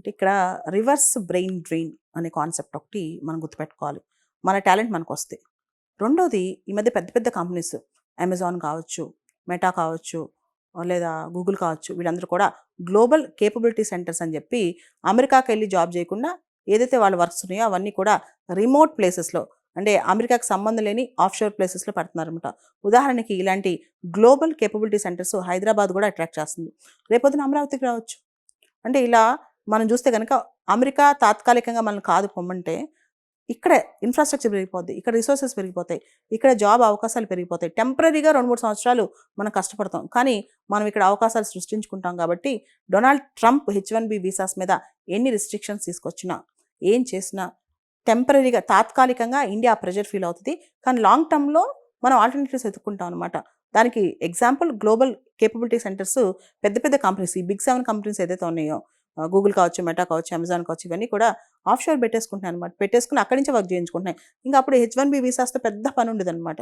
అంటే ఇక్కడ reverse brain drain అనే కాన్సెప్ట్ ఒకటి మనం గుర్తుపెట్టుకోవాలి. మన టాలెంట్ మనకొస్తే. రెండోది ఈ మధ్య పెద్ద పెద్ద కంపెనీస్ అమెజాన్ కావచ్చు, మెటా కావచ్చు, లేదా గూగుల్ కావచ్చు, వీళ్ళందరూ కూడా గ్లోబల్ కేపబిలిటీ సెంటర్స్ అని చెప్పి అమెరికాకెళ్ళి జాబ్ చేయకుండా ఏదైతే వాళ్ళ వర్క్స్ ఉన్నాయో అవన్నీ కూడా రిమోట్ ప్లేసెస్‌లో అంటే అమెరికాకి సంబంధం లేని ఆఫ్‌షోర్ ప్లేసెస్‌లో పెడుతున్నారనమాట. ఉదాహరణకి ఇలాంటి గ్లోబల్ కేపబిలిటీ సెంటర్స్ హైదరాబాద్ కూడా అట్రాక్ట్ చేస్తుంది. రేపొద్దున అమరావతికి రావచ్చు. అంటే ఇలా మనం చూస్తే గనక అమెరికా తాత్కాలికంగా మనల్ని కాదు పొమ్మంటే, ఇక్కడే ఇన్‌ఫ్రాస్ట్రక్చర్ పెరిగిపోద్ది. ఇక్కడ రిసోర్సెస్ పెరిగిపోతాయి. ఇక్కడ జాబ్ అవకాశాలు పెరిగిపోతాయి. టెంపరరీగా 2, 3 సంవత్సరాలు మనం కష్టపడతాం. కానీ మనం ఇక్కడ అవకాశాలు సృష్టించుకుంటాం కాబట్టి డొనాల్డ్ ట్రంప్ హెచ్-1బీ వీసాస్ మీద ఎన్ని రిస్ట్రిక్షన్స్ తీసుకొచ్చినా, ఏం చేసినా టెంపరరీగా తాత్కాలికంగా ఇండియా ప్రెషర్ ఫీల్ అవుతది. కానీ లాంగ్ టర్మ్‌లో మనం ఆల్టర్‌నేటివ్స్ వెతుక్కుంటాం అనమాట. దానికి ఎగ్జాంపుల్ గ్లోబల్ కేపబిలిటీ సెంటర్స్ పెద్ద పెద్ద కంపెనీస్ ఈ బిగ్ 7 కంపెనీస్ ఏదైతే ఉన్నాయో గూగుల్ కావచ్చు, మెటా కావచ్చు, అమెజాన్ కావచ్చు, ఇవన్నీ కూడా ఆఫ్‌షోర్ పెట్టేసుకుంటున్నాయి అనమాట. పెట్టేసుకొని అక్కడి నుంచే వర్క్ చేయించుకుంటున్నాయి. ఇంక అప్పుడు హెచ్-1బీ వీసాస్‌తో పెద్ద పని ఉండదనమాట.